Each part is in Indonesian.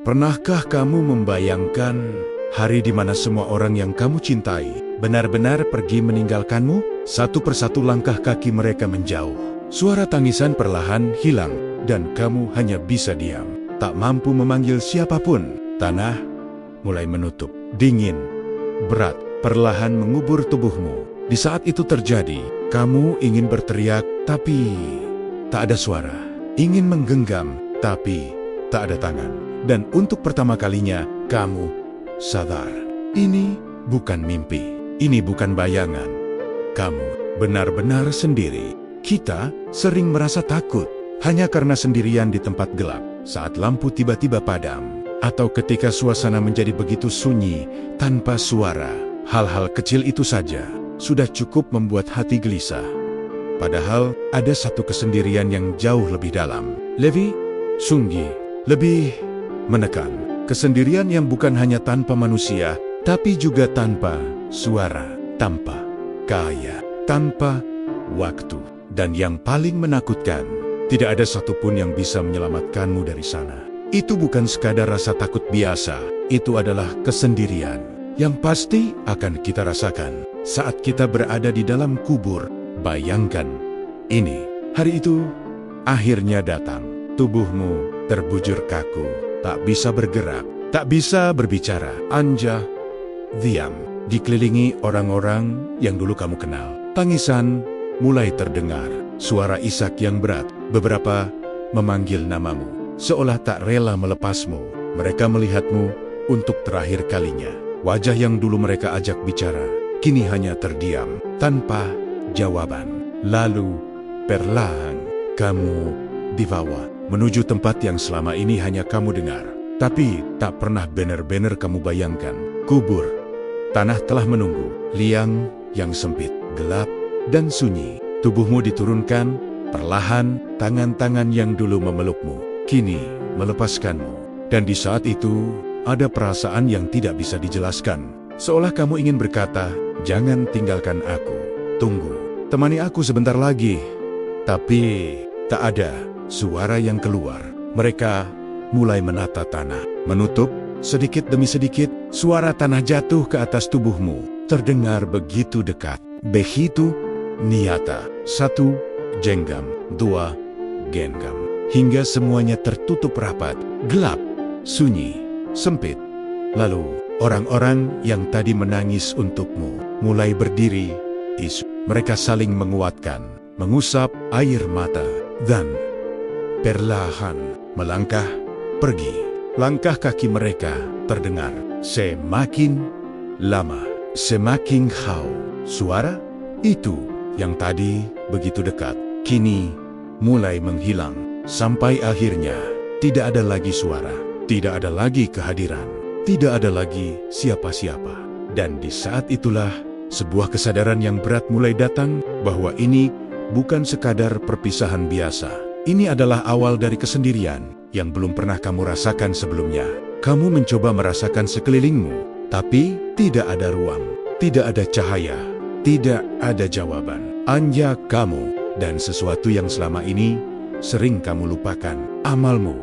Pernahkah kamu membayangkan hari di mana semua orang yang kamu cintai benar-benar pergi meninggalkanmu? Satu persatu langkah kaki mereka menjauh. Suara tangisan perlahan hilang dan kamu hanya bisa diam. Tak mampu memanggil siapapun. Tanah mulai menutup. Dingin, berat, perlahan mengubur tubuhmu. Di saat itu terjadi, kamu ingin berteriak tapi tak ada suara. Ingin menggenggam tapi tak ada tangan. Dan untuk pertama kalinya, kamu sadar. Ini bukan mimpi. Ini bukan bayangan. Kamu benar-benar sendiri. Kita sering merasa takut hanya karena sendirian di tempat gelap, saat lampu tiba-tiba padam, atau ketika suasana menjadi begitu sunyi tanpa suara. Hal-hal kecil itu saja sudah cukup membuat hati gelisah. Padahal ada satu kesendirian yang jauh lebih dalam. Levi Sunggi lebih menekan. Kesendirian yang bukan hanya tanpa manusia, tapi juga tanpa suara, tanpa cahaya, tanpa waktu. Dan yang paling menakutkan, tidak ada satupun yang bisa menyelamatkanmu dari sana. Itu bukan sekadar rasa takut biasa, itu adalah kesendirian yang pasti akan kita rasakan saat kita berada di dalam kubur. Bayangkan ini, hari itu akhirnya datang. Tubuhmu terbujur kaku, tak bisa bergerak, tak bisa berbicara. Anja diam, dikelilingi orang-orang yang dulu kamu kenal. Tangisan mulai terdengar, suara isak yang berat. Beberapa memanggil namamu, seolah tak rela melepasmu. Mereka melihatmu untuk terakhir kalinya. Wajah yang dulu mereka ajak bicara, kini hanya terdiam, tanpa jawaban. Lalu, perlahan, kamu dibawa menuju tempat yang selama ini hanya kamu dengar, tapi tak pernah benar-benar kamu bayangkan. Kubur. Tanah telah menunggu, liang yang sempit, gelap, dan sunyi. Tubuhmu diturunkan, perlahan, tangan-tangan yang dulu memelukmu, kini melepaskanmu. Dan di saat itu, ada perasaan yang tidak bisa dijelaskan. Seolah kamu ingin berkata, jangan tinggalkan aku. Tunggu, temani aku sebentar lagi. Tapi, tak ada suara yang keluar. Mereka mulai menata tanah, menutup sedikit demi sedikit. Suara tanah jatuh ke atas tubuhmu, terdengar begitu dekat, begitu nyata. Satu genggam, dua genggam, hingga semuanya tertutup rapat, gelap, sunyi, sempit. Lalu orang-orang yang tadi menangis untukmu mulai berdiri. Mereka saling menguatkan, mengusap air mata, dan perlahan melangkah pergi. Langkah kaki mereka terdengar semakin lama, semakin jauh. Suara itu yang tadi begitu dekat, kini mulai menghilang. Sampai akhirnya tidak ada lagi suara, tidak ada lagi kehadiran, tidak ada lagi siapa-siapa. Dan di saat itulah sebuah kesadaran yang berat mulai datang, bahwa ini bukan sekadar perpisahan biasa. Ini adalah awal dari kesendirian yang belum pernah kamu rasakan sebelumnya. Kamu mencoba merasakan sekelilingmu, tapi tidak ada ruang, tidak ada cahaya, tidak ada jawaban. Hanya kamu dan sesuatu yang selama ini sering kamu lupakan. Amalmu,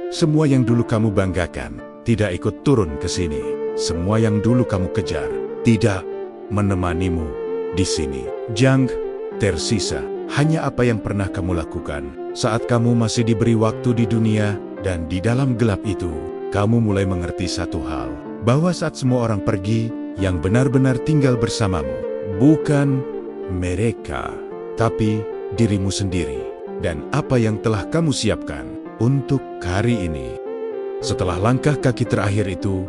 semua yang dulu kamu banggakan, tidak ikut turun ke sini. Semua yang dulu kamu kejar, tidak menemanimu di sini. Jang tersisa hanya apa yang pernah kamu lakukan saat kamu masih diberi waktu di dunia. Dan di dalam gelap itu, kamu mulai mengerti satu hal, bahwa saat semua orang pergi, yang benar-benar tinggal bersamamu bukan mereka, tapi dirimu sendiri. Dan apa yang telah kamu siapkan untuk hari ini. Setelah langkah kaki terakhir itu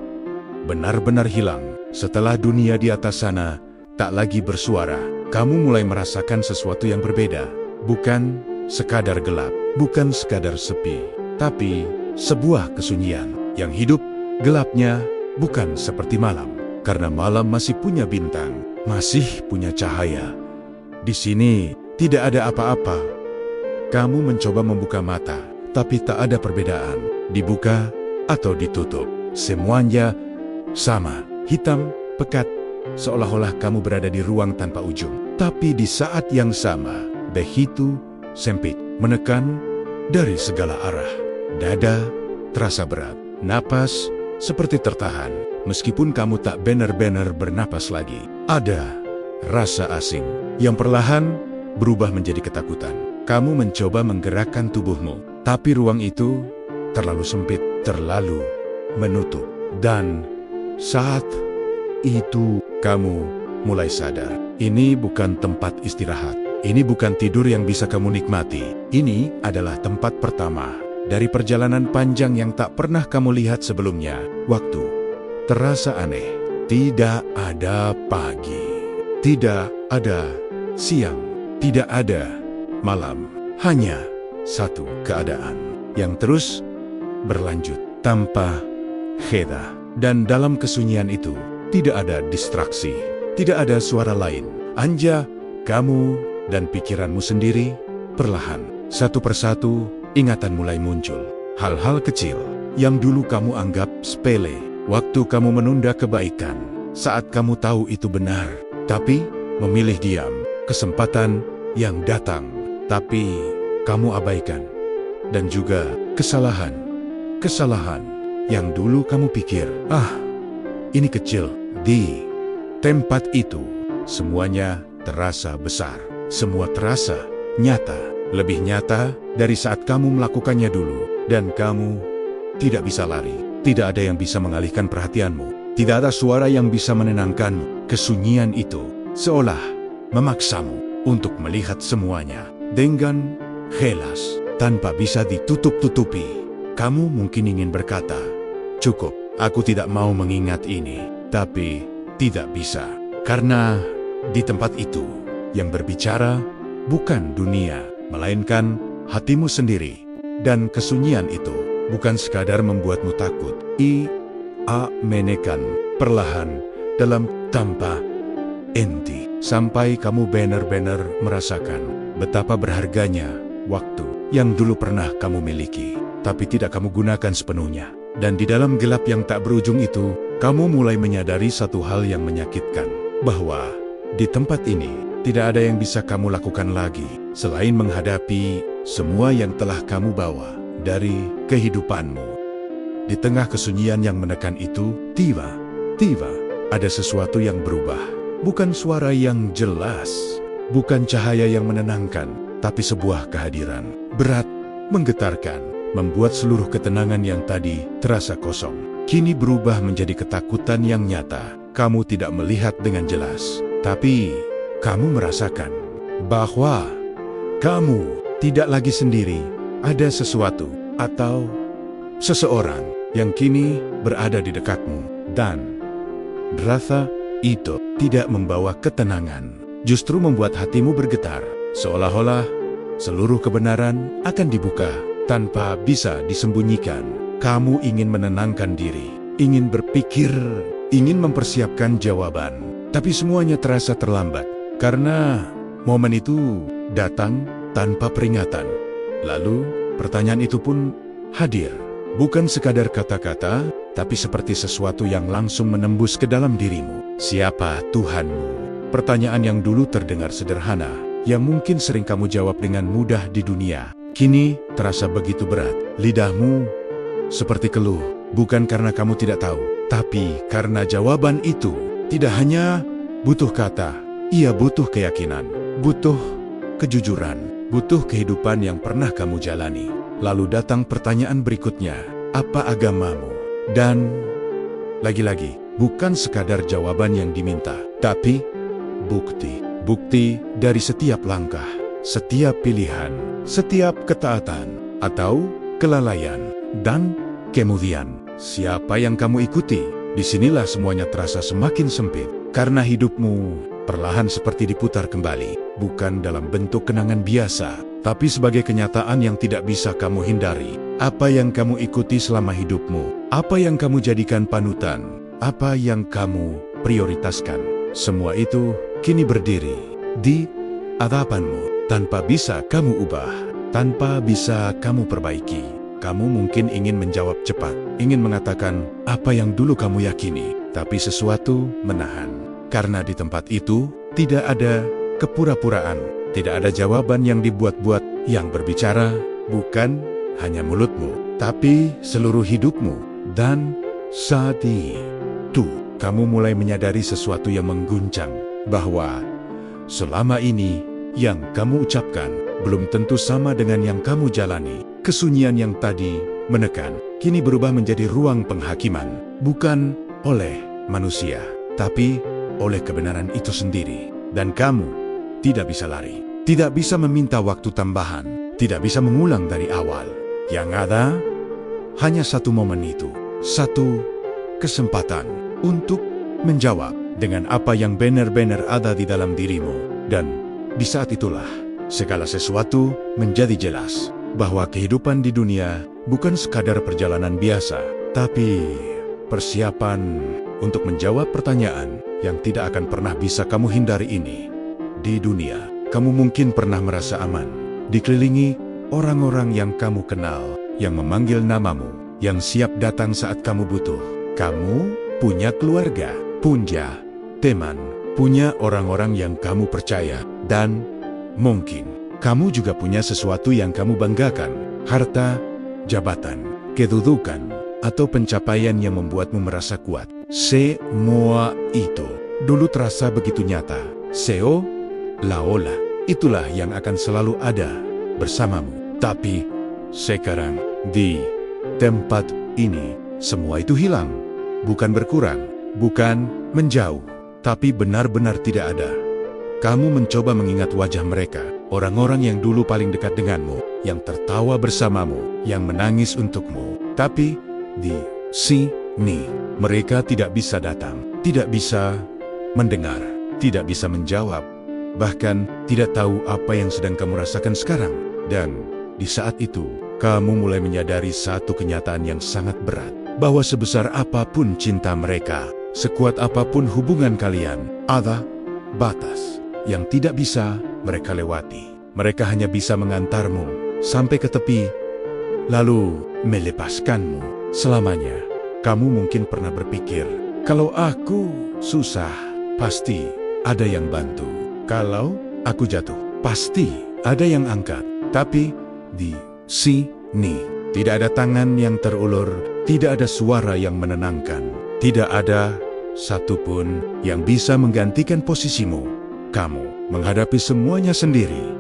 benar-benar hilang, setelah dunia di atas sana tak lagi bersuara, kamu mulai merasakan sesuatu yang berbeda. Bukan sekadar gelap, bukan sekadar sepi, tapi sebuah kesunyian yang hidup. Gelapnya bukan seperti malam, karena malam masih punya bintang, masih punya cahaya. Di sini tidak ada apa-apa. Kamu mencoba membuka mata, tapi tak ada perbedaan. Dibuka atau ditutup, semuanya sama, hitam, pekat, seolah-olah kamu berada di ruang tanpa ujung. Tapi di saat yang sama, begitu sempit, menekan dari segala arah. Dada terasa berat, Napas seperti tertahan, meskipun kamu tak benar-benar bernapas lagi. Ada rasa asing yang perlahan berubah menjadi ketakutan. Kamu mencoba menggerakkan tubuhmu, tapi ruang itu terlalu sempit, terlalu menutup. Dan saat itu kamu mulai sadar, ini bukan tempat istirahat. Ini bukan tidur yang bisa kamu nikmati. Ini adalah tempat pertama dari perjalanan panjang yang tak pernah kamu lihat sebelumnya. Waktu terasa aneh. Tidak ada pagi, tidak ada siang, tidak ada malam. Hanya satu keadaan yang terus berlanjut tanpa jeda. Dan dalam kesunyian itu tidak ada distraksi, tidak ada suara lain. Hanya kamu dan pikiranmu sendiri. Perlahan, satu persatu, ingatan mulai muncul. Hal-hal kecil yang dulu kamu anggap sepele. Waktu kamu menunda kebaikan, saat kamu tahu itu benar, tapi memilih diam. Kesempatan yang datang, tapi kamu abaikan. Dan juga kesalahan yang dulu kamu pikir, ini kecil. Di tempat itu, semuanya terasa besar. Semua terasa nyata, lebih nyata dari saat kamu melakukannya dulu. Dan kamu tidak bisa lari. Tidak ada yang bisa mengalihkan perhatianmu. Tidak ada suara yang bisa menenangkanmu. Kesunyian itu seolah memaksamu untuk melihat semuanya dengan jelas, tanpa bisa ditutup-tutupi. Kamu mungkin ingin berkata, "Cukup, aku tidak mau mengingat ini." Tapi tidak bisa. Karena di tempat itu, yang berbicara bukan dunia, melainkan hatimu sendiri. Dan kesunyian itu bukan sekadar membuatmu takut. Menekan perlahan dalam tanpa henti. Sampai kamu benar-benar merasakan betapa berharganya waktu yang dulu pernah kamu miliki, tapi tidak kamu gunakan sepenuhnya. Dan di dalam gelap yang tak berujung itu, kamu mulai menyadari satu hal yang menyakitkan. Bahwa di tempat ini, tidak ada yang bisa kamu lakukan lagi selain menghadapi semua yang telah kamu bawa dari kehidupanmu. Di tengah kesunyian yang menekan itu, tiba-tiba ada sesuatu yang berubah. Bukan suara yang jelas, bukan cahaya yang menenangkan, tapi sebuah kehadiran berat, menggetarkan, membuat seluruh ketenangan yang tadi terasa kosong kini berubah menjadi ketakutan yang nyata. Kamu tidak melihat dengan jelas, tapi kamu merasakan bahwa kamu tidak lagi sendiri. Ada sesuatu atau seseorang yang kini berada di dekatmu. Dan rasa itu tidak membawa ketenangan, justru membuat hatimu bergetar. Seolah-olah seluruh kebenaran akan dibuka tanpa bisa disembunyikan. Kamu ingin menenangkan diri, ingin berpikir, ingin mempersiapkan jawaban. Tapi semuanya terasa terlambat. Karena momen itu datang tanpa peringatan. Lalu pertanyaan itu pun hadir. Bukan sekadar kata-kata, tapi seperti sesuatu yang langsung menembus ke dalam dirimu. Siapa Tuhanmu? Pertanyaan yang dulu terdengar sederhana, yang mungkin sering kamu jawab dengan mudah di dunia, kini terasa begitu berat. Lidahmu seperti keluh, bukan karena kamu tidak tahu, tapi karena jawaban itu tidak hanya butuh kata, ia butuh keyakinan, butuh kejujuran, butuh kehidupan yang pernah kamu jalani. Lalu datang pertanyaan berikutnya, apa agamamu? Dan lagi-lagi, bukan sekadar jawaban yang diminta, tapi bukti. Bukti dari setiap langkah, setiap pilihan, setiap ketaatan, atau kelalaian. Dan kemudian, siapa yang kamu ikuti? Disinilah semuanya terasa semakin sempit, karena hidupmu perlahan seperti diputar kembali, bukan dalam bentuk kenangan biasa, tapi sebagai kenyataan yang tidak bisa kamu hindari. Apa yang kamu ikuti selama hidupmu, apa yang kamu jadikan panutan, apa yang kamu prioritaskan, semua itu kini berdiri di hadapanmu, tanpa bisa kamu ubah, tanpa bisa kamu perbaiki. Kamu mungkin ingin menjawab cepat, ingin mengatakan apa yang dulu kamu yakini, tapi sesuatu menahan. Karena di tempat itu tidak ada kepura-puraan, tidak ada jawaban yang dibuat-buat. Yang berbicara bukan hanya mulutmu, tapi seluruh hidupmu. Dan saat itu, kamu mulai menyadari sesuatu yang mengguncang, bahwa selama ini yang kamu ucapkan belum tentu sama dengan yang kamu jalani. Kesunyian yang tadi menekan, kini berubah menjadi ruang penghakiman, bukan oleh manusia, tapi oleh kebenaran itu sendiri. Dan kamu tidak bisa lari, tidak bisa meminta waktu tambahan, tidak bisa mengulang dari awal. Yang ada hanya satu momen itu, satu kesempatan untuk menjawab dengan apa yang benar-benar ada di dalam dirimu. Dan di saat itulah segala sesuatu menjadi jelas, bahwa kehidupan di dunia bukan sekadar perjalanan biasa, tapi persiapan untuk menjawab pertanyaan yang tidak akan pernah bisa kamu hindari ini. Di dunia, kamu mungkin pernah merasa aman, dikelilingi orang-orang yang kamu kenal, yang memanggil namamu, yang siap datang saat kamu butuh. Kamu punya keluarga, punya teman, punya orang-orang yang kamu percaya, dan mungkin kamu juga punya sesuatu yang kamu banggakan, harta, jabatan, kedudukan, atau pencapaian yang membuatmu merasa kuat. Semua itu dulu terasa begitu nyata. Seolah-olah itulah yang akan selalu ada bersamamu. Tapi sekarang di tempat ini semua itu hilang. Bukan berkurang, bukan menjauh, tapi benar-benar tidak ada. Kamu mencoba mengingat wajah mereka, orang-orang yang dulu paling dekat denganmu, yang tertawa bersamamu, yang menangis untukmu. Tapi di sini mereka tidak bisa datang, tidak bisa mendengar, tidak bisa menjawab, bahkan tidak tahu apa yang sedang kamu rasakan sekarang. Dan di saat itu, kamu mulai menyadari satu kenyataan yang sangat berat, bahwa sebesar apapun cinta mereka, sekuat apapun hubungan kalian, ada batas yang tidak bisa mereka lewati. Mereka hanya bisa mengantarmu sampai ke tepi, lalu melepaskanmu selamanya. Kamu mungkin pernah berpikir, kalau aku susah, pasti ada yang bantu. Kalau aku jatuh, pasti ada yang angkat. Tapi di sini tidak ada tangan yang terulur, tidak ada suara yang menenangkan, tidak ada satupun yang bisa menggantikan posisimu. Kamu menghadapi semuanya sendiri.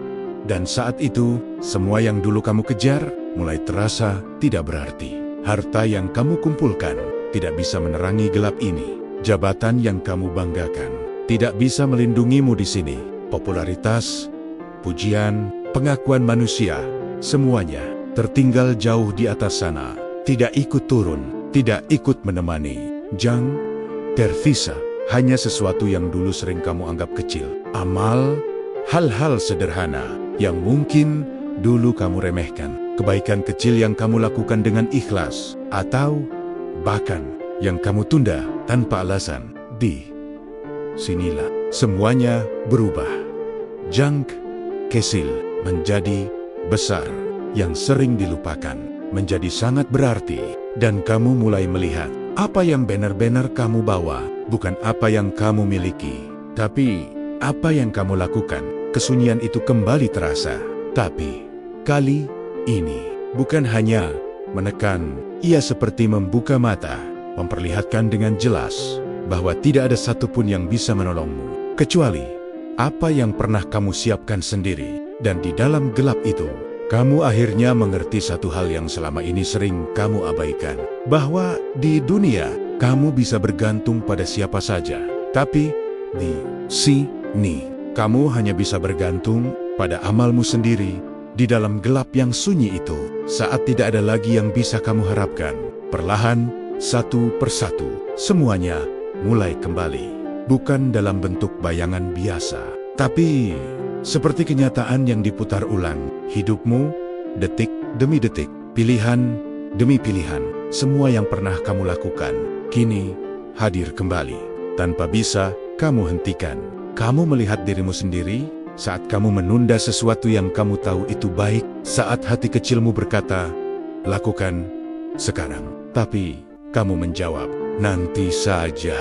Dan saat itu, semua yang dulu kamu kejar mulai terasa tidak berarti. Harta yang kamu kumpulkan tidak bisa menerangi gelap ini. Jabatan yang kamu banggakan tidak bisa melindungimu di sini. Popularitas, pujian, pengakuan manusia, semuanya tertinggal jauh di atas sana. Tidak ikut turun, tidak ikut menemani. Yang tersisa hanya sesuatu yang dulu sering kamu anggap kecil. Amal, hal-hal sederhana yang mungkin dulu kamu remehkan. Kebaikan kecil yang kamu lakukan dengan ikhlas, atau bahkan yang kamu tunda tanpa alasan. Di sinilah semuanya berubah. Yang kecil menjadi besar, yang sering dilupakan menjadi sangat berarti. Dan kamu mulai melihat apa yang benar-benar kamu bawa, bukan apa yang kamu miliki, tapi apa yang kamu lakukan. Kesunyian itu kembali terasa, tapi kali ini bukan hanya menekan, ia seperti membuka mata, memperlihatkan dengan jelas bahwa tidak ada satupun yang bisa menolongmu, kecuali apa yang pernah kamu siapkan sendiri. Dan di dalam gelap itu, kamu akhirnya mengerti satu hal yang selama ini sering kamu abaikan, bahwa di dunia kamu bisa bergantung pada siapa saja, tapi di sini kamu hanya bisa bergantung pada amalmu sendiri. Di dalam gelap yang sunyi itu, saat tidak ada lagi yang bisa kamu harapkan, perlahan, satu persatu, semuanya mulai kembali. Bukan dalam bentuk bayangan biasa, tapi seperti kenyataan yang diputar ulang. Hidupmu, detik demi detik, pilihan demi pilihan, semua yang pernah kamu lakukan, kini hadir kembali, tanpa bisa kamu hentikan. Kamu melihat dirimu sendiri saat kamu menunda sesuatu yang kamu tahu itu baik, saat hati kecilmu berkata, lakukan sekarang. Tapi kamu menjawab, nanti saja.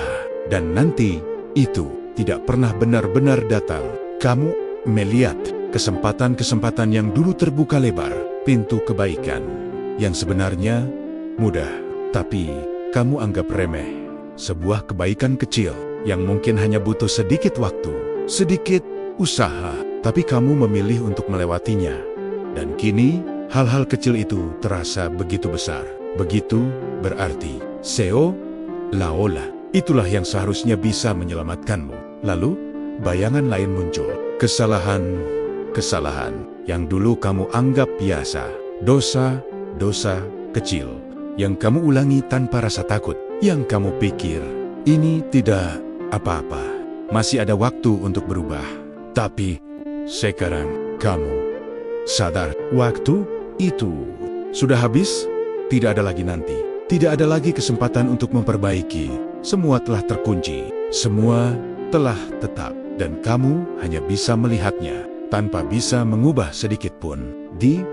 Dan nanti itu tidak pernah benar-benar datang. Kamu melihat kesempatan-kesempatan yang dulu terbuka lebar, pintu kebaikan yang sebenarnya mudah tapi kamu anggap remeh. Sebuah kebaikan kecil yang mungkin hanya butuh sedikit waktu, sedikit usaha, tapi kamu memilih untuk melewatinya. Dan kini, hal-hal kecil itu terasa begitu besar, begitu berarti. Seo Laola, itulah yang seharusnya bisa menyelamatkanmu. Lalu, bayangan lain muncul. Kesalahan yang dulu kamu anggap biasa. Dosa kecil yang kamu ulangi tanpa rasa takut. Yang kamu pikir, ini tidak apa-apa. Masih ada waktu untuk berubah. Tapi, sekarang kamu sadar, waktu itu sudah habis. Tidak ada lagi nanti. Tidak ada lagi kesempatan untuk memperbaiki. Semua telah terkunci. Semua telah tetap. Dan kamu hanya bisa melihatnya, tanpa bisa mengubah sedikit pun. Di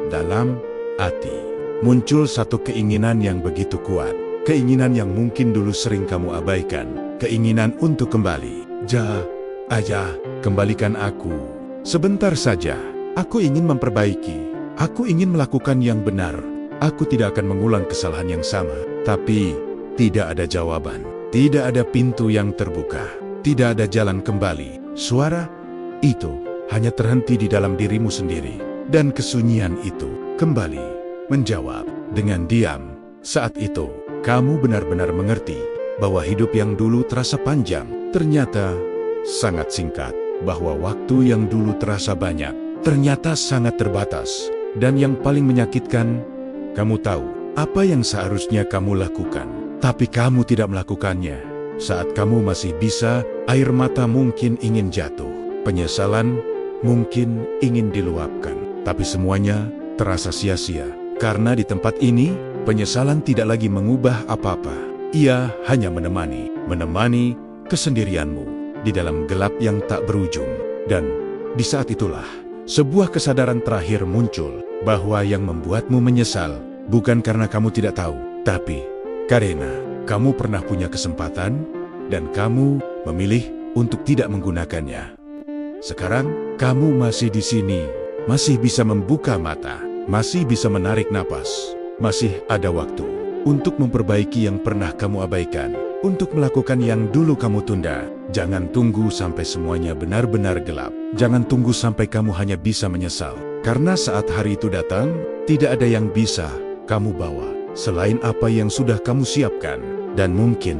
dalam hati, muncul satu keinginan yang begitu kuat. Keinginan yang mungkin dulu sering kamu abaikan. Keinginan untuk kembali. Kembalikan aku. Sebentar saja. Aku ingin memperbaiki. Aku ingin melakukan yang benar. Aku tidak akan mengulang kesalahan yang sama. Tapi, tidak ada jawaban. Tidak ada pintu yang terbuka. Tidak ada jalan kembali. Suara itu hanya terhenti di dalam dirimu sendiri. Dan kesunyian itu kembali menjawab dengan diam. Saat itu, kamu benar-benar mengerti bahwa hidup yang dulu terasa panjang, ternyata sangat singkat. Bahwa waktu yang dulu terasa banyak, ternyata sangat terbatas. Dan yang paling menyakitkan, kamu tahu apa yang seharusnya kamu lakukan, tapi kamu tidak melakukannya. Saat kamu masih bisa, air mata mungkin ingin jatuh. Penyesalan mungkin ingin diluapkan. Tapi semuanya terasa sia-sia. Karena di tempat ini, penyesalan tidak lagi mengubah apa-apa. Ia hanya menemani kesendirianmu di dalam gelap yang tak berujung. Dan di saat itulah, sebuah kesadaran terakhir muncul bahwa yang membuatmu menyesal bukan karena kamu tidak tahu, tapi karena kamu pernah punya kesempatan dan kamu memilih untuk tidak menggunakannya. Sekarang, kamu masih di sini, masih bisa membuka mata, masih bisa menarik napas, masih ada waktu untuk memperbaiki yang pernah kamu abaikan, untuk melakukan yang dulu kamu tunda. Jangan tunggu sampai semuanya benar-benar gelap. Jangan tunggu sampai kamu hanya bisa menyesal. Karena saat hari itu datang, tidak ada yang bisa kamu bawa selain apa yang sudah kamu siapkan. Dan mungkin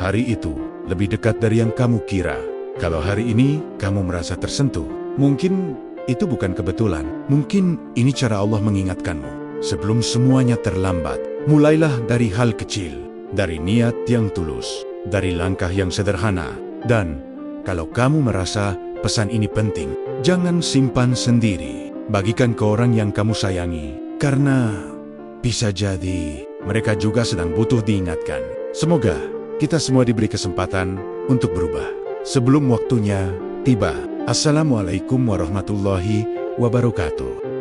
hari itu lebih dekat dari yang kamu kira. Kalau hari ini kamu merasa tersentuh, mungkin itu bukan kebetulan. Mungkin ini cara Allah mengingatkanmu. Sebelum semuanya terlambat, mulailah dari hal kecil, dari niat yang tulus, dari langkah yang sederhana. Dan kalau kamu merasa pesan ini penting, jangan simpan sendiri. Bagikan ke orang yang kamu sayangi, karena bisa jadi mereka juga sedang butuh diingatkan. Semoga kita semua diberi kesempatan untuk berubah sebelum waktunya tiba. Assalamualaikum warahmatullahi wabarakatuh.